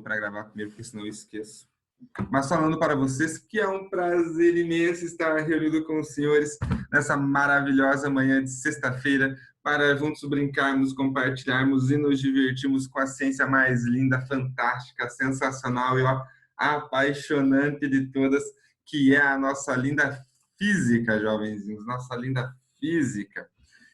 para gravar primeiro, porque senão eu esqueço. Mas falando para vocês que é um prazer imenso estar reunido com os senhores nessa maravilhosa manhã de sexta-feira para juntos brincarmos, compartilharmos e nos divertirmos com a ciência mais linda, fantástica, sensacional e apaixonante de todas, que é a nossa linda física, jovenzinhos, nossa linda física.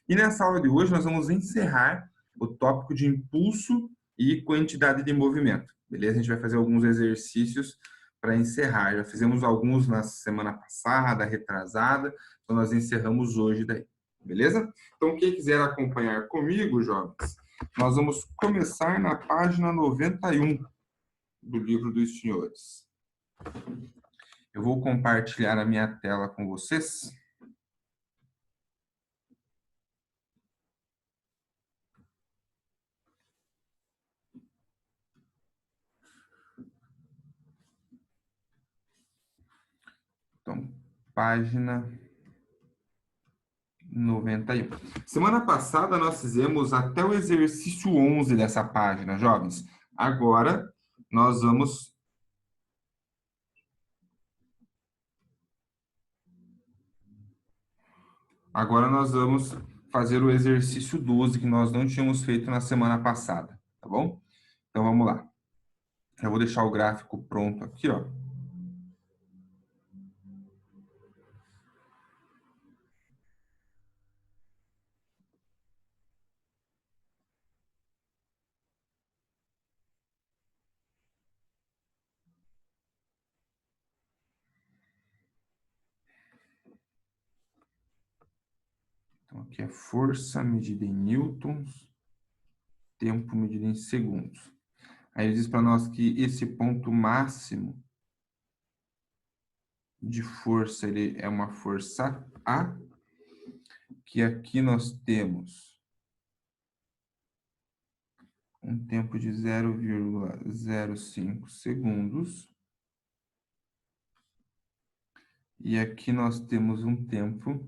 E nessa aula de hoje nós vamos encerrar o tópico de impulso e quantidade de movimento. Beleza? A gente vai fazer alguns exercícios para encerrar. Já fizemos alguns na semana passada, retrasada, então nós encerramos hoje daí. Beleza? Então, quem quiser acompanhar comigo, jovens, nós vamos começar na página 91 do livro dos senhores. Eu vou compartilhar a minha tela com vocês. Então, página 91. Semana passada nós fizemos até o exercício 11 dessa página, jovens. Agora nós vamos fazer o exercício 12 que nós não tínhamos feito na semana passada, tá bom? Então vamos lá. Eu vou deixar o gráfico pronto aqui, ó. Então, aqui é força medida em newtons, tempo medido em segundos. Aí ele diz para nós que esse ponto máximo de força, ele é uma força A, que aqui nós temos um tempo de 0,05 segundos. E aqui nós temos um tempo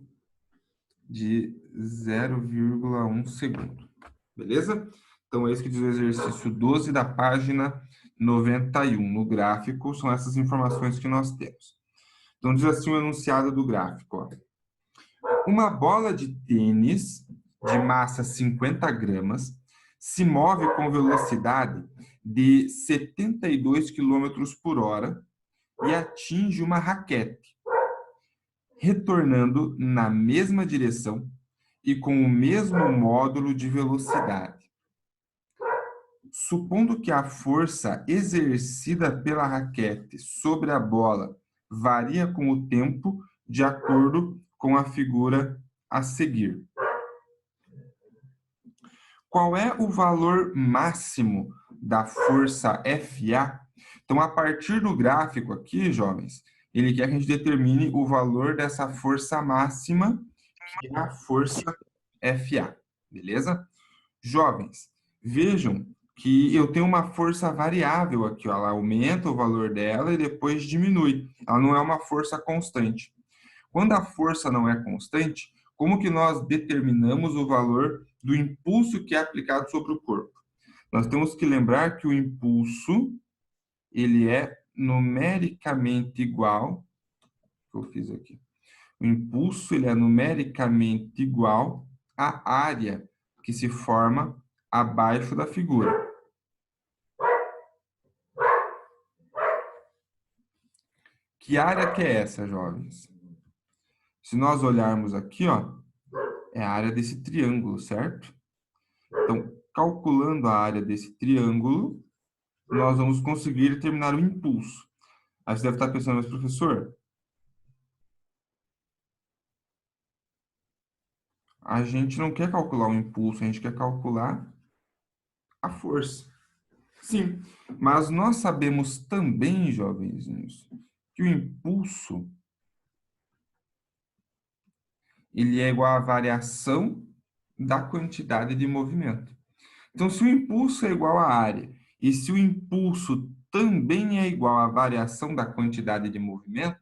de 0,1 segundo. Beleza? Então, é isso que diz o exercício 12 da página 91. No gráfico, são essas informações que nós temos. Então, diz assim o enunciado do gráfico. Ó. Uma bola de tênis de massa 50 gramas se move com velocidade de 72 km por hora e atinge uma raquete, retornando na mesma direção e com o mesmo módulo de velocidade. Supondo que a força exercida pela raquete sobre a bola varia com o tempo, de acordo com a figura a seguir. Qual é o valor máximo da força FA? Então, a partir do gráfico aqui, jovens, ele quer que a gente determine o valor dessa força máxima, que é a força FA, beleza? Jovens, vejam que eu tenho uma força variável aqui, ó, ela aumenta o valor dela e depois diminui. Ela não é uma força constante. Quando a força não é constante, como que nós determinamos o valor do impulso que é aplicado sobre o corpo? Nós temos que lembrar que o impulso, ele é numericamente igual, eu fiz aqui. O impulso, ele é numericamente igual à área que se forma abaixo da figura. Que área que é essa, jovens? Se nós olharmos aqui, ó, é a área desse triângulo, certo? Então, calculando a área desse triângulo, nós vamos conseguir determinar o impulso. Aí você deve estar pensando, mas professor, a gente não quer calcular o impulso, a gente quer calcular a força. Sim, mas nós sabemos também, jovenzinhos, que o impulso ele é igual à variação da quantidade de movimento. Então, se o impulso é igual à área e se o impulso também é igual à variação da quantidade de movimento,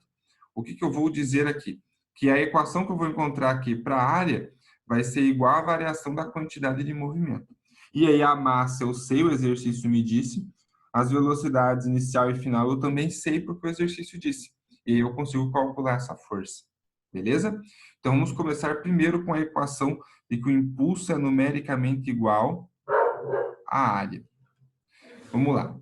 o que eu vou dizer aqui? Que a equação que eu vou encontrar aqui para a área vai ser igual à variação da quantidade de movimento. E aí a massa, eu sei, o exercício me disse, As velocidades inicial e final eu também sei porque o exercício disse. E eu consigo calcular essa força. Beleza? Então, vamos começar primeiro com a equação de que o impulso é numericamente igual à área. Vamos lá.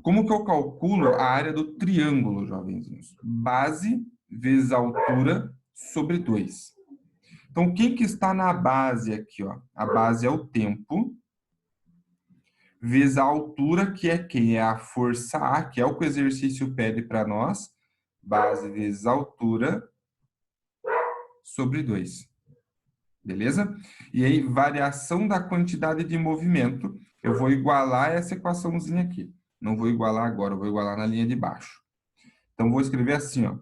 Como que eu calculo a área do triângulo, jovenzinhos? Base vezes altura sobre 2. Então, quem que está na base aqui, ó? A base é o tempo, vezes a altura, que é quem? É a força A, que é o que o exercício pede para nós. Base vezes altura sobre 2. Beleza? E aí, variação da quantidade de movimento. Eu vou igualar essa equaçãozinha aqui. Não vou igualar agora, eu vou igualar na linha de baixo. Então, vou escrever assim, ó.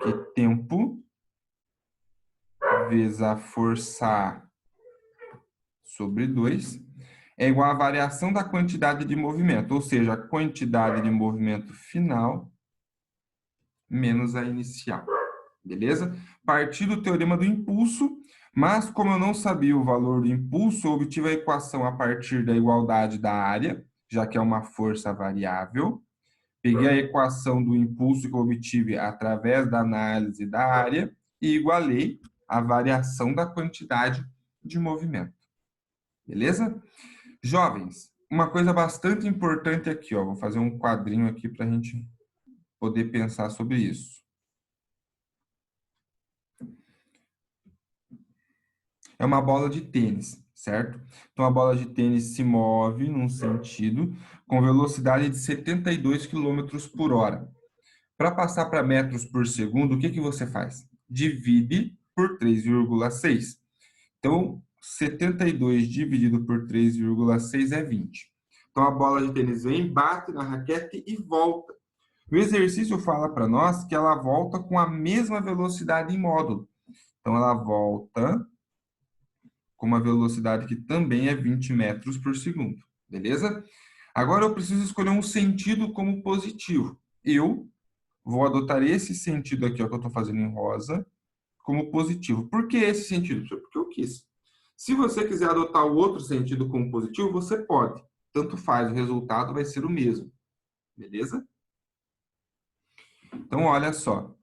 Que tempo vezes a força A sobre 2 é igual à variação da quantidade de movimento, ou seja, a quantidade de movimento final menos a inicial. Beleza? Parti do teorema do impulso, mas como eu não sabia o valor do impulso, eu obtive a equação a partir da igualdade da área, já que é uma força variável. Peguei a equação do impulso que eu obtive através da análise da área e igualei a variação da quantidade de movimento. Beleza? Jovens, uma coisa bastante importante aqui, ó, vou fazer um quadrinho aqui para a gente poder pensar sobre isso. É uma bola de tênis, certo? Então, a bola de tênis se move num sentido com velocidade de 72 quilômetros por hora. Para passar para metros por segundo, o que que você faz? Divide por 3,6. Então, 72 dividido por 3,6 é 20. Então, a bola de tênis vem, bate na raquete e volta. O exercício fala para nós que ela volta com a mesma velocidade em módulo. Então, ela volta com uma velocidade que também é 20 metros por segundo. Beleza? Agora, eu preciso escolher um sentido como positivo. Eu vou adotar esse sentido aqui, ó, que eu estou fazendo em rosa, como positivo. Por que esse sentido? Porque eu quis. Se você quiser adotar o outro sentido como positivo, você pode. Tanto faz, o resultado vai ser o mesmo. Beleza? Então, olha só.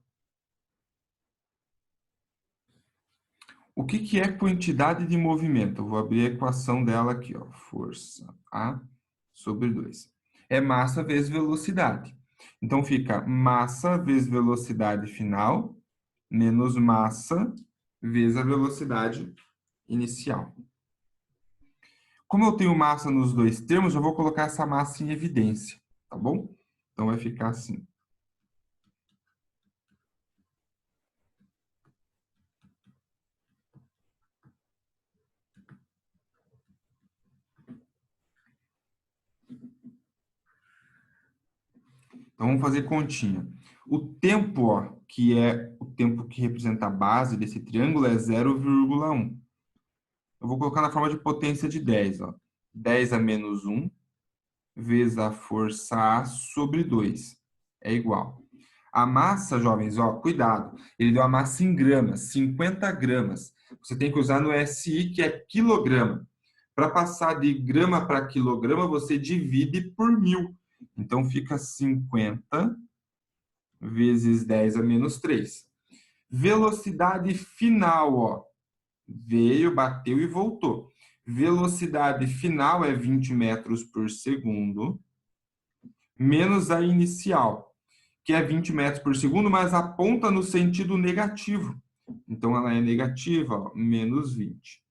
O que que é quantidade de movimento? Eu vou abrir a equação dela aqui, ó. Força A sobre 2. É massa vezes velocidade. Então, fica massa vezes velocidade final, menos massa vezes a velocidade inicial. Como eu tenho massa nos dois termos, eu vou colocar essa massa em evidência, tá bom? Então, vai ficar assim. Então, vamos fazer continha. O tempo, ó, que é o tempo que representa a base desse triângulo, é 0,1. Eu vou colocar na forma de potência de 10, ó. 10 a menos 1 vezes a força A sobre 2 é igual. A massa, jovens, ó, cuidado, ele deu a massa em gramas, 50 gramas. Você tem que usar no SI, que é quilograma. Para passar de grama para quilograma, você divide por 1000. Então, fica 50 vezes 10 a menos 3. Velocidade final, ó. Veio, bateu e voltou. Velocidade final é 20 metros por segundo, menos a inicial, que é 20 metros por segundo, mas aponta no sentido negativo. Então, ela é negativa, ó, menos 20.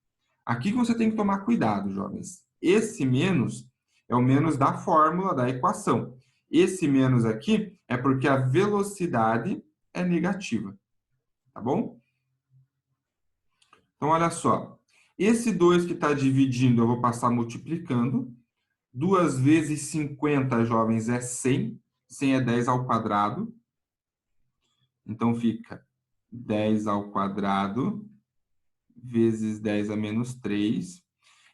Aqui que você tem que tomar cuidado, jovens. Esse menos é o menos da fórmula da equação. Esse menos aqui é porque a velocidade é negativa. Tá bom? Então, olha só. Esse 2 que está dividindo, eu vou passar multiplicando. 2 vezes 50, jovens, é 100. 100 é 10 ao quadrado. Então, fica 10 ao quadrado vezes 10 a menos 3.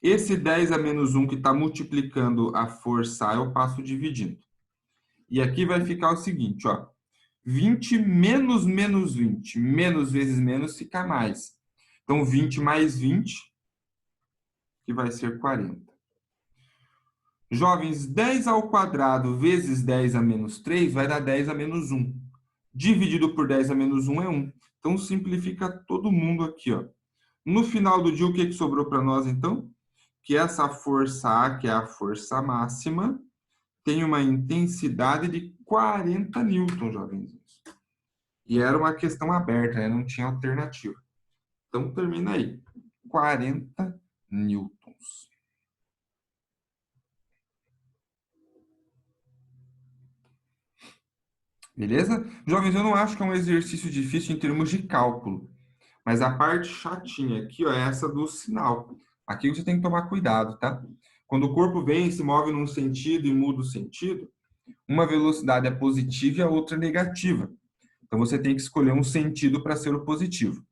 Esse 10 a menos 1 que está multiplicando a força A, eu passo dividindo. E aqui vai ficar o seguinte, ó. 20 menos menos 20. Menos vezes menos fica mais. Então, 20 mais 20, que vai ser 40. Jovens, 10 ao quadrado vezes 10 a menos 3 vai dar 10 a menos 1. Dividido por 10 a menos 1 é 1. Então, simplifica todo mundo aqui, ó. No final do dia, o que sobrou para nós, então? Que essa força A, que é a força máxima, tem uma intensidade de 40 newtons, jovens. E era uma questão aberta, né? Não tinha alternativa. Então, termina aí. 40 newtons. Beleza? Jovens, eu não acho que é um exercício difícil em termos de cálculo. Mas a parte chatinha aqui, ó, é essa do sinal. Aqui você tem que tomar cuidado, tá? Quando o corpo vem e se move num sentido e muda o sentido, uma velocidade é positiva e a outra é negativa. Então você tem que escolher um sentido para ser o positivo.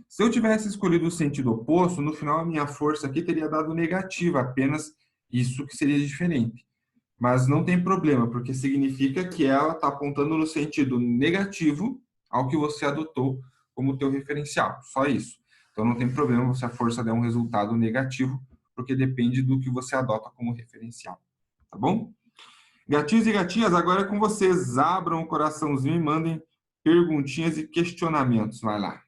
Se eu tivesse escolhido o sentido oposto, no final a minha força aqui teria dado negativa, apenas isso que seria diferente. Mas não tem problema, porque significa que ela está apontando no sentido negativo ao que você adotou como teu referencial. Só isso. Então não tem problema se a força der um resultado negativo, porque depende do que você adota como referencial. Tá bom? Gatinhos e gatinhas, agora é com vocês. Abram o coraçãozinho e mandem perguntinhas e questionamentos. Vai lá.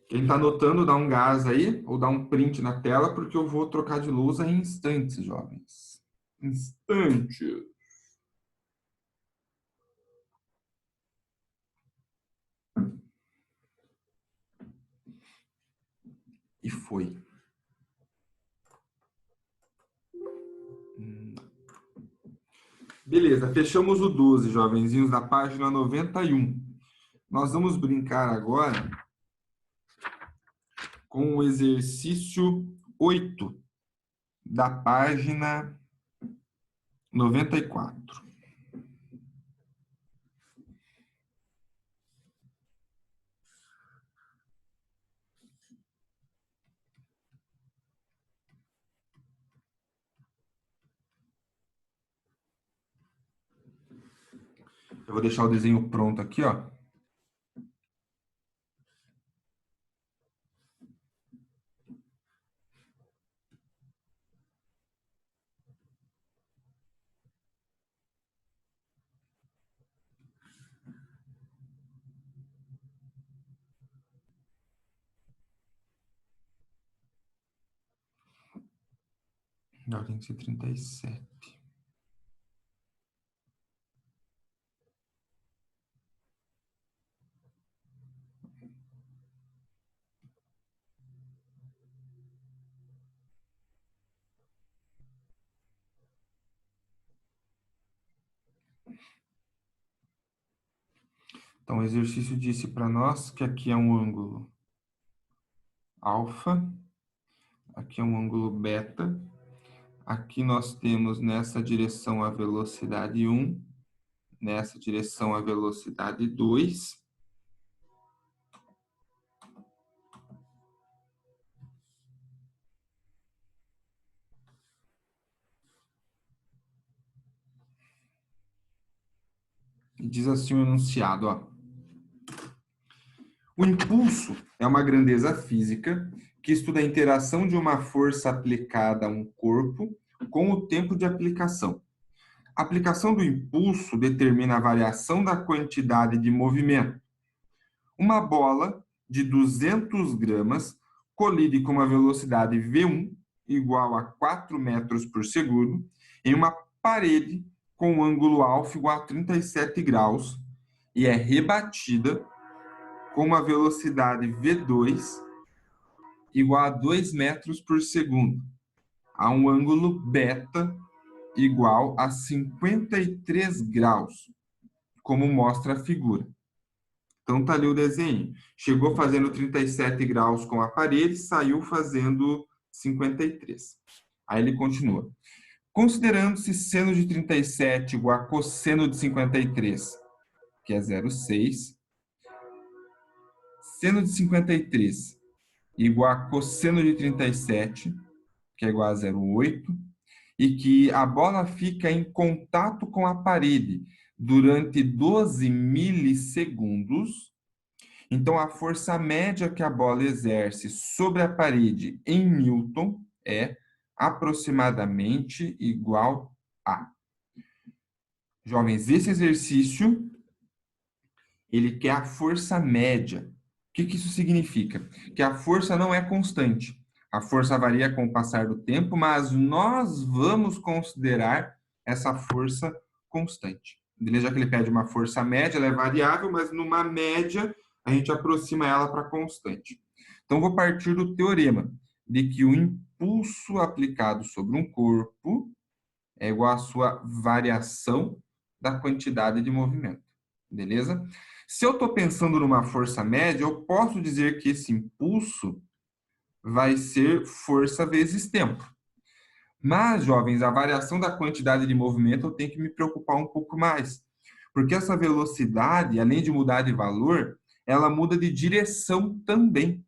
Quem está anotando, dá um gás aí, ou dá um print na tela, porque eu vou trocar de lousa em instantes, jovens. Instantes. E foi. Beleza, fechamos o 12, jovenzinhos, da página 91. Nós vamos brincar agora com o exercício 8 da página 94. Eu vou deixar o desenho pronto aqui, ó. Já tem que ser 37. Então, o exercício disse para nós que aqui é um ângulo alfa, aqui é um ângulo beta, aqui nós temos nessa direção a velocidade 1, nessa direção a velocidade 2. E diz assim o enunciado, ó. O impulso é uma grandeza física que estuda a interação de uma força aplicada a um corpo com o tempo de aplicação. A aplicação do impulso determina a variação da quantidade de movimento. Uma bola de 200 gramas colide com uma velocidade V1 igual a 4 metros por segundo em uma parede com um ângulo alfa igual a 37 graus e é rebatida com uma velocidade V2 igual a 2 metros por segundo, a um ângulo beta igual a 53 graus, como mostra a figura. Então, tá ali o desenho. Chegou fazendo 37 graus com a parede, saiu fazendo 53. Aí ele continua. Considerando-se seno de 37 igual a cosseno de 53, que é 0,6, seno de 53 igual a cosseno de 37, que é igual a 0,8, e que a bola fica em contato com a parede durante 12 milissegundos, Então, a força média que a bola exerce sobre a parede em Newton é aproximadamente igual a. Jovens, esse exercício, ele quer a força média. O que isso significa? Que a força não é constante. A força varia com o passar do tempo, mas nós vamos considerar essa força constante. Beleza? Já que ele pede uma força média, ela é variável, mas numa média a gente aproxima ela para constante. Então, vou partir do teorema de que o impulso aplicado sobre um corpo é igual à sua variação da quantidade de movimento. Beleza? Se eu estou pensando numa força média, eu posso dizer que esse impulso vai ser força vezes tempo. Mas, jovens, a variação da quantidade de movimento eu tenho que me preocupar um pouco mais. Porque essa velocidade, além de mudar de valor, ela muda de direção também.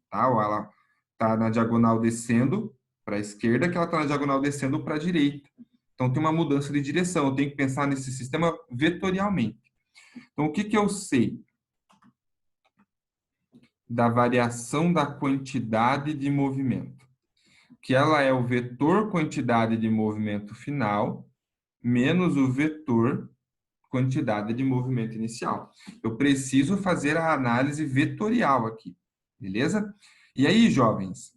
Tá? Ou ela está na diagonal descendo para a esquerda, que ela está na diagonal descendo para a direita. Então, tem uma mudança de direção. Eu tenho que pensar nesse sistema vetorialmente. Então, o que eu sei da variação da quantidade de movimento? Que ela é o vetor quantidade de movimento final menos o vetor quantidade de movimento inicial. Eu preciso fazer a análise vetorial aqui, beleza? E aí, jovens,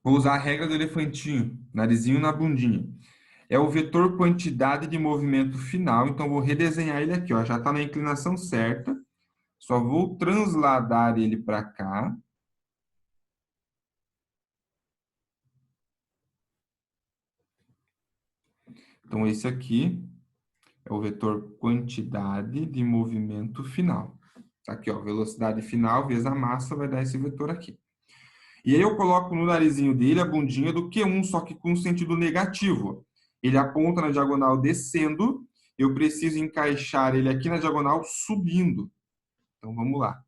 vou usar a regra do elefantinho, narizinho na bundinha. É o vetor quantidade de movimento final, então vou redesenhar ele aqui, ó, já está na inclinação certa, só vou transladar ele para cá. Então, esse aqui é o vetor quantidade de movimento final. Tá aqui, ó, velocidade final vezes a massa vai dar esse vetor aqui. E aí eu coloco no narizinho dele a bundinha do Q1, só que com sentido negativo. Ele aponta na diagonal descendo, eu preciso encaixar ele aqui na diagonal subindo. Então, vamos lá.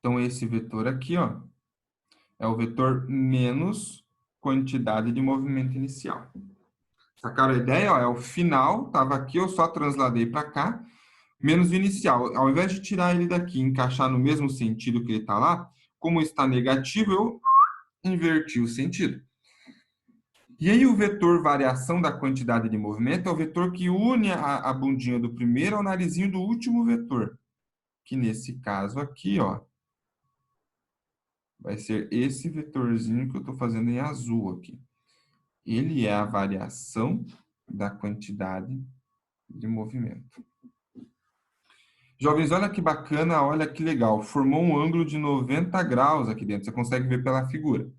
Então, esse vetor aqui, ó, é o vetor menos quantidade de movimento inicial. Sacaram a ideia? Ó, é o final, estava aqui, eu só transladei para cá, menos o inicial. Ao invés de tirar ele daqui e encaixar no mesmo sentido que ele está lá, como está negativo, eu inverti o sentido. E aí o vetor variação da quantidade de movimento é o vetor que une a bundinha do primeiro ao narizinho do último vetor. Que nesse caso aqui, ó, vai ser esse vetorzinho que eu estou fazendo em azul aqui. Ele é a variação da quantidade de movimento. Jovens, olha que bacana, olha que legal. Formou um ângulo de 90 graus aqui dentro. Você consegue ver pela figura.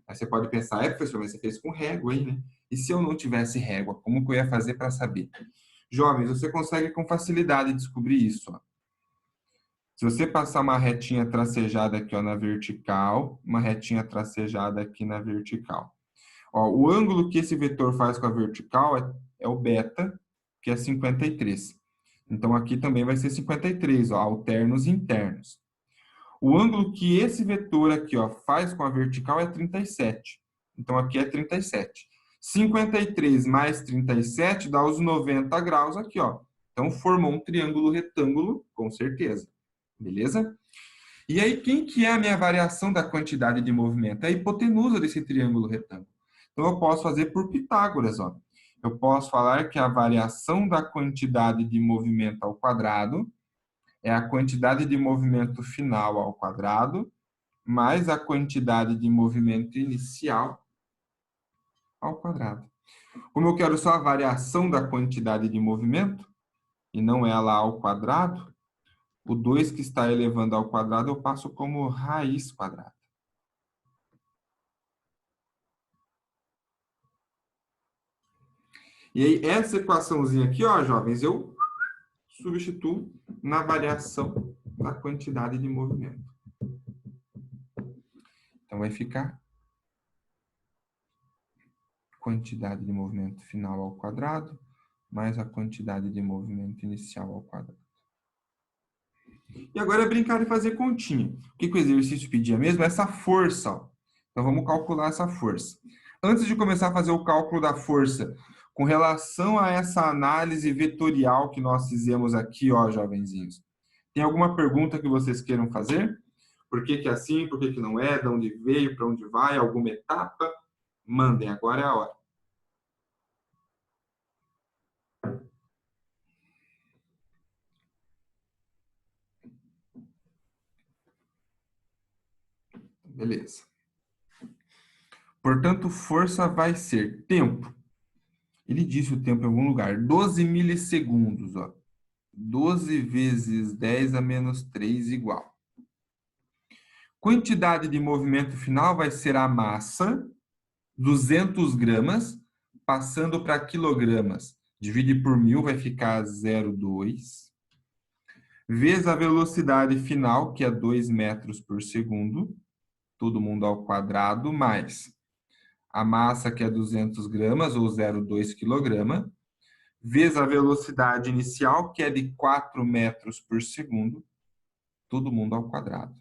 Aí você pode pensar, professor, mas você fez com régua aí, né? E se eu não tivesse régua, como que eu ia fazer para saber? Jovens, você consegue com facilidade descobrir isso, ó. Se você passar uma retinha tracejada aqui, ó, na vertical, uma retinha tracejada aqui na vertical. Ó, o ângulo que esse vetor faz com a vertical é o beta, que é 53. Então, aqui também vai ser 53, ó, alternos e internos. O ângulo que esse vetor aqui, ó, faz com a vertical é 37. Então, aqui é 37. 53 mais 37 dá os 90 graus aqui, ó. Então, formou um triângulo retângulo, com certeza. Beleza? E aí, quem que é a minha variação da quantidade de movimento? É a hipotenusa desse triângulo retângulo. Então, eu posso fazer por Pitágoras, ó. Eu posso falar que a variação da quantidade de movimento ao quadrado é a quantidade de movimento final ao quadrado mais a quantidade de movimento inicial ao quadrado. Como eu quero só a variação da quantidade de movimento, e não ela ao quadrado, o 2 que está elevando ao quadrado eu passo como raiz quadrada. E aí, essa equaçãozinha aqui, ó, jovens, eu substituo na variação da quantidade de movimento. Então, vai ficar quantidade de movimento final ao quadrado mais a quantidade de movimento inicial ao quadrado. E agora é brincar de fazer continha. O que o exercício pedia mesmo? Essa força. Ó. Então, vamos calcular essa força. Antes de começar a fazer o cálculo da força, com relação a essa análise vetorial que nós fizemos aqui, ó, jovenzinhos, tem alguma pergunta que vocês queiram fazer? Por que que é assim? Por que que não é? De onde veio? Para onde vai? Alguma etapa? Mandem, agora é a hora. Beleza. Portanto, força vai ser tempo. Ele disse o tempo em algum lugar. 12 milissegundos. Ó. 12 vezes 10 a menos 3 igual. Quantidade de movimento final vai ser a massa, 200 gramas, passando para quilogramas. Divide por 1000, vai ficar 0,2. Vezes a velocidade final, que é 2 metros por segundo. Todo mundo ao quadrado, mais a massa, que é 200 gramas, ou 0,2 quilograma, vezes a velocidade inicial, que é de 4 metros por segundo, todo mundo ao quadrado.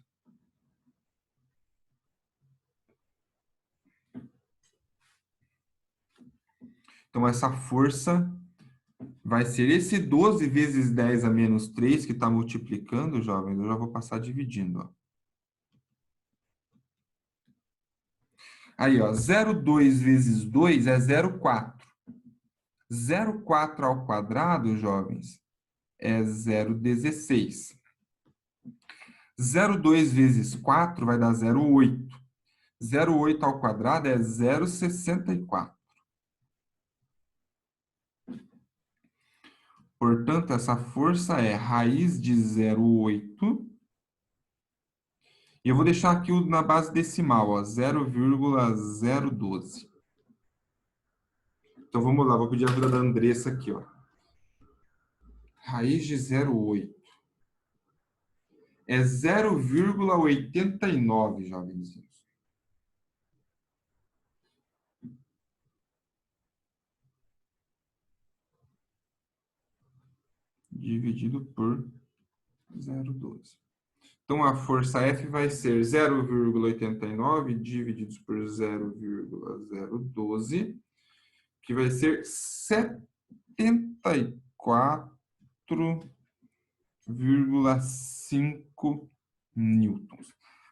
Então, essa força vai ser esse 12 vezes 10 a menos 3, que está multiplicando, jovens, eu já vou passar dividindo. Ó. Aí, ó, 0,2 vezes 2 é 0,4. 0,4 ao quadrado, jovens, é 0,16. 0,2 vezes 4 vai dar 0,8. 0,8 ao quadrado é 0,64. Portanto, essa força é raiz de 0,8. E eu vou deixar aqui na base decimal, 0,012. Então, vamos lá, vou pedir a ajuda da Andressa aqui. Ó. Raiz de 0,8. É 0,89, jovenzinhos. Dividido por 0,12. Então, a força F vai ser 0,89 divididos por 0,012, que vai ser 74,5 newtons.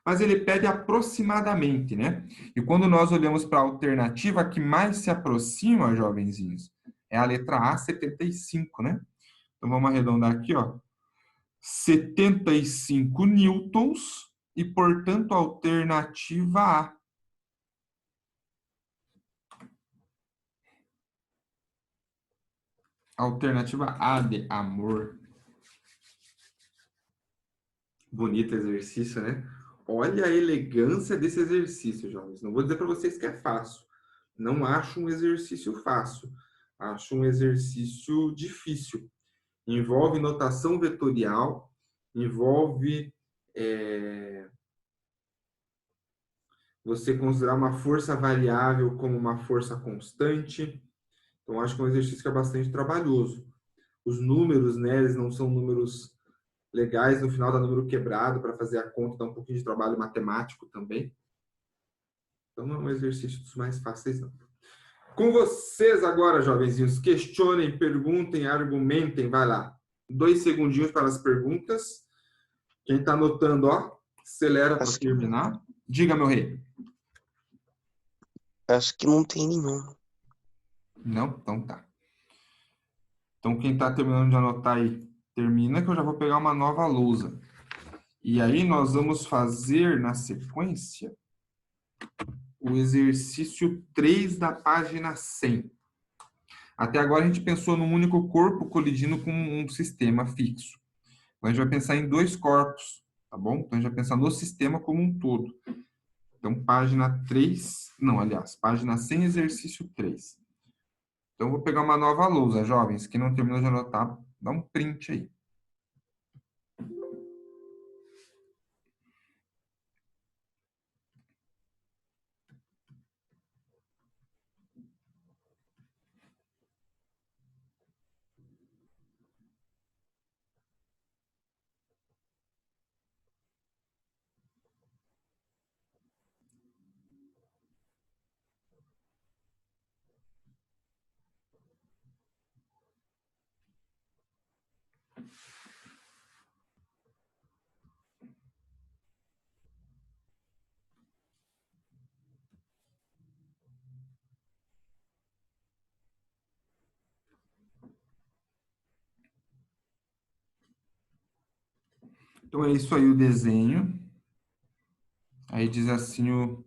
Mas ele pede aproximadamente, né? E quando nós olhamos para a alternativa, a que mais se aproxima, jovenzinhos, é a letra A, 75, né? Então, vamos arredondar aqui, ó. 75 newtons e, portanto, a alternativa A. Alternativa A de amor. Bonito exercício, né? Olha a elegância desse exercício, jovens. Não vou dizer para vocês que é fácil. Não acho um exercício fácil. Acho um exercício difícil. Envolve notação vetorial, envolve você considerar uma força variável como uma força constante. Então, acho que é um exercício que é bastante trabalhoso. Os números, né, eles não são números legais, no final dá número quebrado para fazer a conta, dá um pouquinho de trabalho matemático também. Então, não é um exercício dos mais fáceis, não. Com vocês agora, jovenzinhos, questionem, perguntem, argumentem, vai lá. 2 segundinhos para as perguntas. Quem está anotando, ó, acelera para terminar. Diga, meu rei. Acho que não tem nenhum. Não? Então tá. Então, quem está terminando de anotar aí, termina, que eu já vou pegar uma nova lousa. E aí, nós vamos fazer, na sequência, o exercício 3 da página 100. Até agora, a gente pensou num único corpo colidindo com um sistema fixo. Então, a gente vai pensar em 2 corpos, tá bom? Então, a gente vai pensar no sistema como um todo. Então, página 3, não, aliás, página 100, exercício 3. Então, eu vou pegar uma nova lousa, jovens. Quem não terminou de anotar, dá um print aí. Então, é isso aí o desenho. Aí diz assim o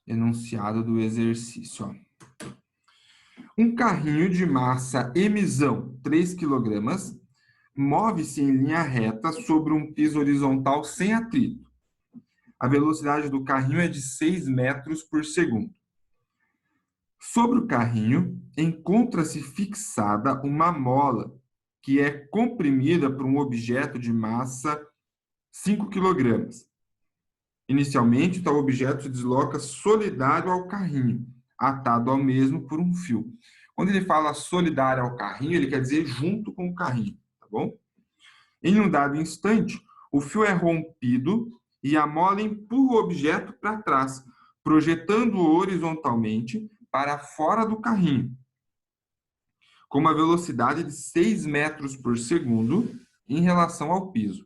enunciado do exercício, ó. Um carrinho de massa emisão 3 kg move-se em linha reta sobre um piso horizontal sem atrito. A velocidade do carrinho é de 6 metros por segundo. Sobre o carrinho, encontra-se fixada uma mola que é comprimida por um objeto de massa 5 kg. Inicialmente, tal objeto se desloca solidário ao carrinho, atado ao mesmo por um fio. Quando ele fala solidário ao carrinho, ele quer dizer junto com o carrinho, tá bom? Em um dado instante, o fio é rompido e a mola empurra o objeto para trás, projetando-o horizontalmente para fora do carrinho, com uma velocidade de 6 metros por segundo em relação ao piso.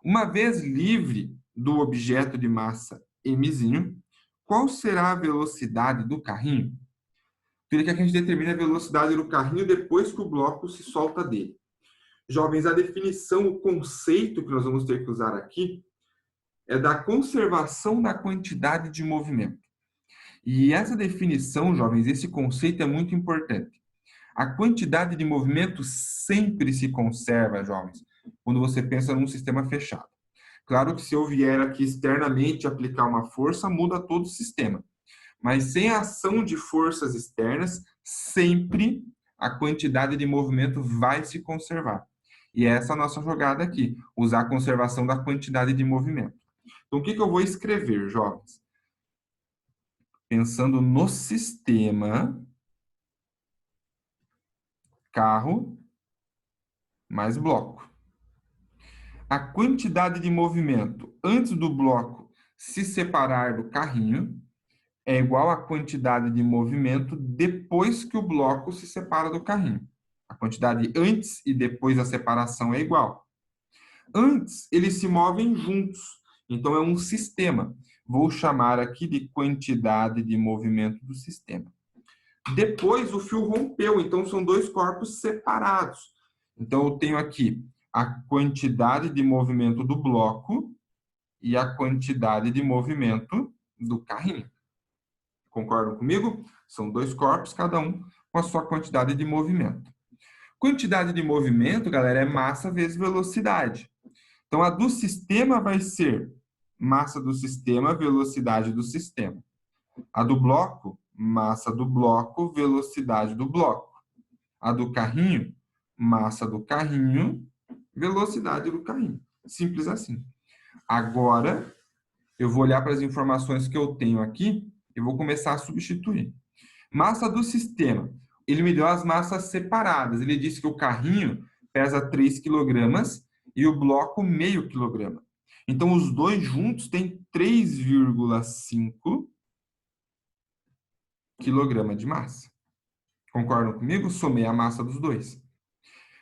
Uma vez livre do objeto de massa mzinho, qual será a velocidade do carrinho? Então, ele quer que a gente determine a velocidade do carrinho depois que o bloco se solta dele. Jovens, a definição, o conceito que nós vamos ter que usar aqui é da conservação da quantidade de movimento. E essa definição, jovens, esse conceito é muito importante. A quantidade de movimento sempre se conserva, jovens, quando você pensa num sistema fechado. Claro que se eu vier aqui externamente aplicar uma força, muda todo o sistema. Mas sem a ação de forças externas, sempre a quantidade de movimento vai se conservar. E essa é a nossa jogada aqui, usar a conservação da quantidade de movimento. Então, o que eu vou escrever, jovens? Pensando no sistema carro mais bloco. A quantidade de movimento antes do bloco se separar do carrinho é igual à quantidade de movimento depois que o bloco se separa do carrinho. A quantidade antes e depois da separação é igual. Antes, eles se movem juntos, então é um sistema. Vou chamar aqui de quantidade de movimento do sistema. Depois, o fio rompeu, então são dois corpos separados. Então, eu tenho aqui a quantidade de movimento do bloco e a quantidade de movimento do carrinho. Concordam comigo? São dois corpos, cada um com a sua quantidade de movimento. Quantidade de movimento, galera, é massa vezes velocidade. Então, a do sistema vai ser massa do sistema, velocidade do sistema. A do bloco, massa do bloco, velocidade do bloco. A do carrinho, massa do carrinho, velocidade do carrinho. Simples assim. Agora, eu vou olhar para as informações que eu tenho aqui e vou começar a substituir. Massa do sistema. Ele me deu as massas separadas. Ele disse que o carrinho pesa 3 kg e o bloco meio quilograma. Então, os dois juntos têm 3,5 kg de massa. Concordam comigo? Somei a massa dos dois.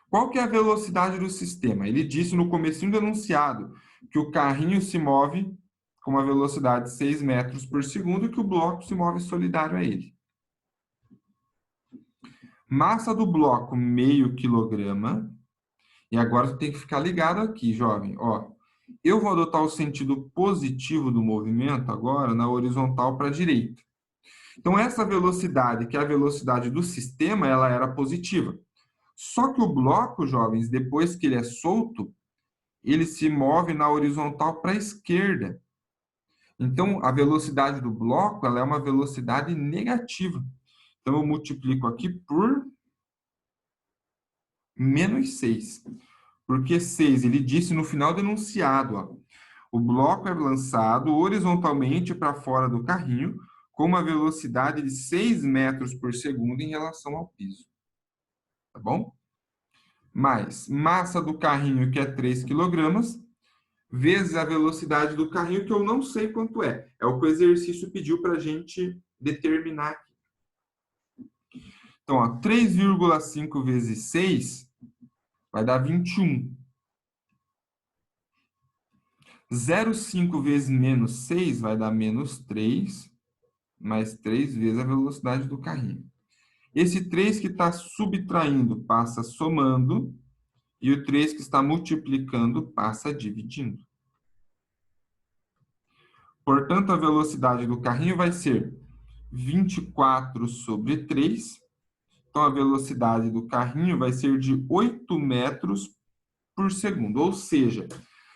Qual que é a velocidade do sistema? Ele disse no comecinho do enunciado que o carrinho se move com uma velocidade de 6 metros por segundo e que o bloco se move solidário a ele. Massa do bloco, meio quilograma. E agora você tem que ficar ligado aqui, jovem. Ó, eu vou adotar o sentido positivo do movimento agora na horizontal para a direita. Então, essa velocidade, que é a velocidade do sistema, ela era positiva. Só que o bloco, jovens, depois que ele é solto, ele se move na horizontal para a esquerda. Então, a velocidade do bloco, ela é uma velocidade negativa. Então, eu multiplico aqui por menos 6. Porque 6, ele disse no final do enunciado, ó, o bloco é lançado horizontalmente para fora do carrinho com uma velocidade de 6 metros por segundo em relação ao piso. Tá bom? Mais massa do carrinho, que é 3 kg, vezes a velocidade do carrinho, que eu não sei quanto é. É o que o exercício pediu para a gente determinar aqui. Então, ó, 3,5 vezes 6 vai dar 21. 0,5 vezes menos 6 vai dar menos 3, mais 3 vezes a velocidade do carrinho. Esse 3 que está subtraindo passa somando, E o 3 que está multiplicando passa dividindo. Portanto, a velocidade do carrinho vai ser 24 sobre 3. Então, a velocidade do carrinho vai ser de 8 metros por segundo. Ou seja,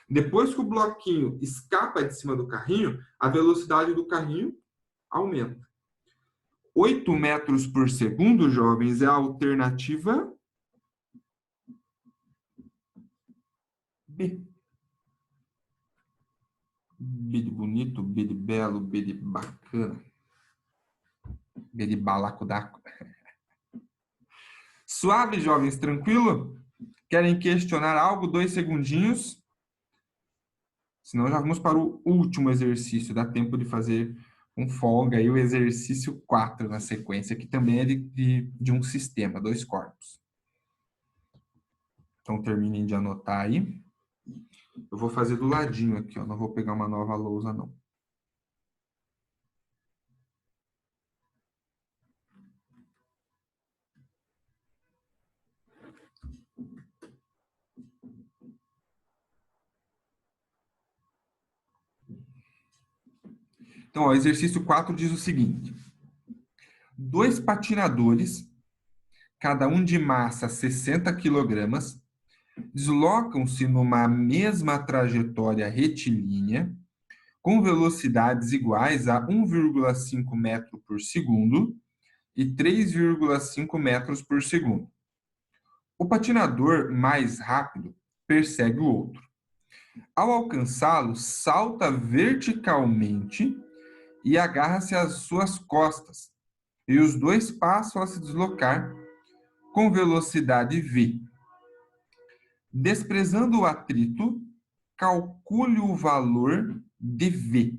depois que o bloquinho escapa de cima do carrinho, a velocidade do carrinho aumenta. 8 metros por segundo, jovens, é a alternativa B. B de bonito, B de belo, B de bacana. B de balacodaco. Suave, jovens, tranquilo? Querem questionar algo? 2 segundinhos. Senão já vamos para o último exercício. Dá tempo de fazer com folga aí o exercício 4 na sequência, que também é de um sistema, 2 corpos. Então, terminem de anotar aí. Eu vou fazer do ladinho aqui, ó. Não vou pegar uma nova lousa, não. Então, ó, o exercício 4 diz o seguinte. 2 patinadores, cada um de massa 60 kg, deslocam-se numa mesma trajetória retilínea, com velocidades iguais a 1,5 metro por segundo e 3,5 metros por segundo. O patinador mais rápido persegue o outro. Ao alcançá-lo, salta verticalmente e agarra-se às suas costas, e os dois passam a se deslocar com velocidade v. Desprezando o atrito, calcule o valor de v.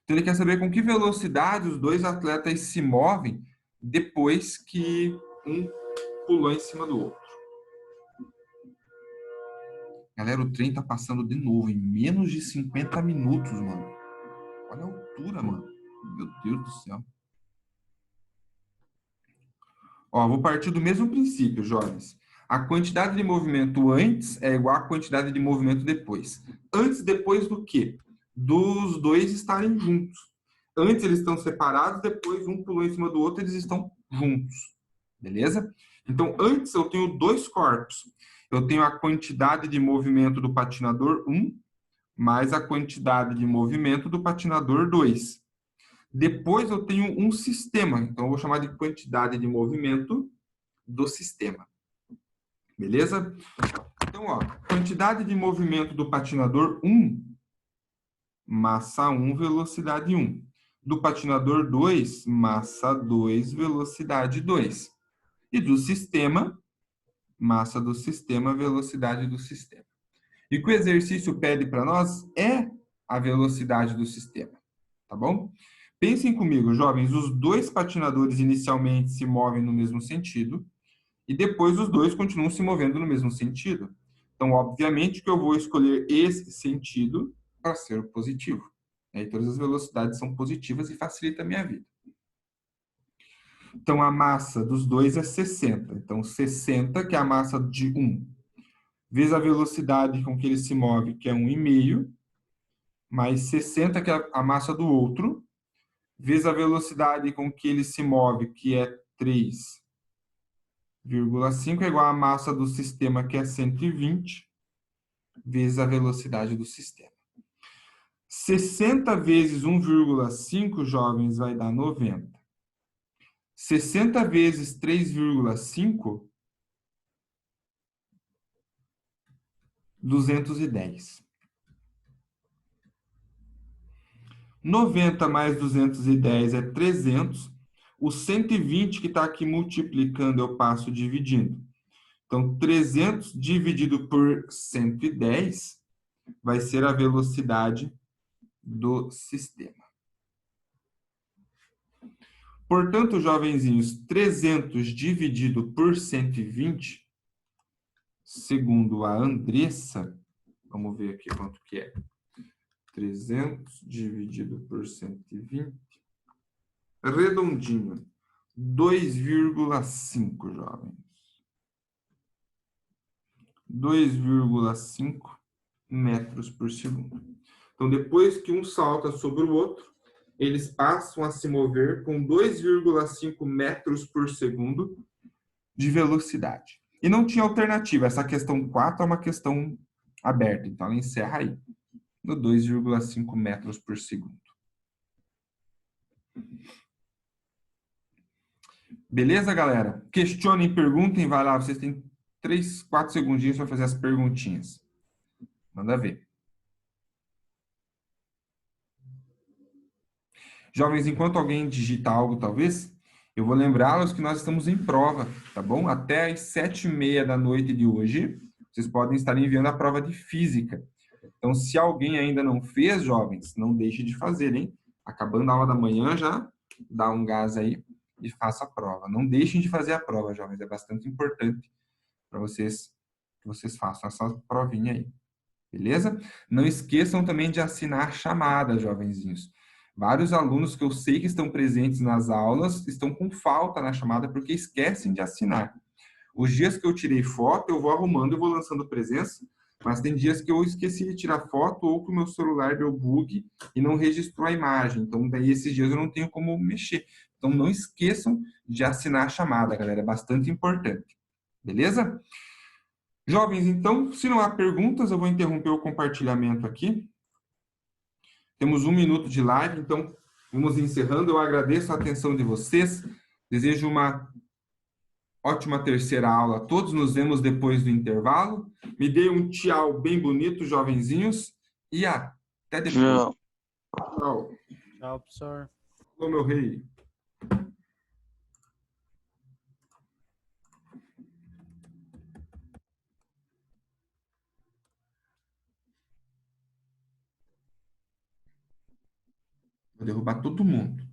Então, ele quer saber com que velocidade os dois atletas se movem depois que um pulou em cima do outro. Galera, o trem tá passando de novo em menos de 50 minutos, mano. Olha a altura, mano. Meu Deus do céu. Ó, vou partir do mesmo princípio, jovens. A quantidade de movimento antes é igual à quantidade de movimento depois. Antes, depois do quê? Dos dois estarem juntos. Antes eles estão separados, depois um pulou em cima do outro, eles estão juntos. Beleza? Então, antes eu tenho 2 corpos. Eu tenho a quantidade de movimento do patinador 1, mais a quantidade de movimento do patinador 2. Depois eu tenho um sistema, então eu vou chamar de quantidade de movimento do sistema. Beleza? Então, ó, quantidade de movimento do patinador 1, massa 1, velocidade 1. Do patinador 2, massa 2, velocidade 2. E do sistema, massa do sistema, velocidade do sistema. E o que o exercício pede para nós é a velocidade do sistema, tá bom? Pensem comigo, jovens, os 2 patinadores inicialmente se movem no mesmo sentido e depois os 2 continuam se movendo no mesmo sentido. Então, obviamente que eu vou escolher esse sentido para ser o positivo. E aí, todas as velocidades são positivas e facilita a minha vida. Então, a massa dos 2 é 60. Então, 60, que é a massa de 1, vezes a velocidade com que ele se move, que é 1,5, mais 60, que é a massa do outro, vezes a velocidade com que ele se move, que é 3,5, é igual à massa do sistema, que é 120, vezes a velocidade do sistema. 60 vezes 1,5, jovens, vai dar 90. 60 vezes 3,5, 210. 90 mais 210 é 300. O 120 que está aqui multiplicando, eu passo dividindo. Então, 300 dividido por 110 vai ser a velocidade do sistema. Portanto, jovenzinhos, 300 dividido por 120, segundo a Andressa, vamos ver aqui quanto que é. 300 dividido por 120, redondinho, 2,5, jovens. 2,5 metros por segundo. Então, depois que um salta sobre o outro, eles passam a se mover com 2,5 metros por segundo de velocidade. E não tinha alternativa. Essa questão 4 é uma questão aberta. Então, ela encerra aí, no 2,5 metros por segundo. Beleza, galera? Questionem, perguntem, vai lá. Vocês têm 3, 4 segundinhos para fazer as perguntinhas. Manda ver. Jovens, enquanto alguém digita algo, talvez, eu vou lembrá-los que nós estamos em prova, tá bom? Até às 7h30 da noite de hoje, vocês podem estar enviando a prova de física. Então, se alguém ainda não fez, jovens, não deixe de fazer, hein? Acabando a aula da manhã, já dá um gás aí e faça a prova. Não deixem de fazer a prova, jovens, é bastante importante para vocês que vocês façam essa provinha aí. Beleza? Não esqueçam também de assinar a chamada, jovenzinhos. Vários alunos que eu sei que estão presentes nas aulas estão com falta na chamada porque esquecem de assinar. Os dias que eu tirei foto, eu vou arrumando e vou lançando presença, mas tem dias que eu esqueci de tirar foto ou que o meu celular deu bug e não registrou a imagem. Então, daí esses dias eu não tenho como mexer. Então, não esqueçam de assinar a chamada, galera. É bastante importante. Beleza? Jovens, então, se não há perguntas, eu vou interromper o compartilhamento aqui. Temos 1 minuto de live, então vamos encerrando. Eu agradeço a atenção de vocês. Desejo uma ótima terceira aula a todos. Nos vemos depois do intervalo. Me dê um tchau bem bonito, jovenzinhos. E até depois. Tchau. Tchau. Tchau, professor. Alô, meu rei. Vou derrubar todo mundo.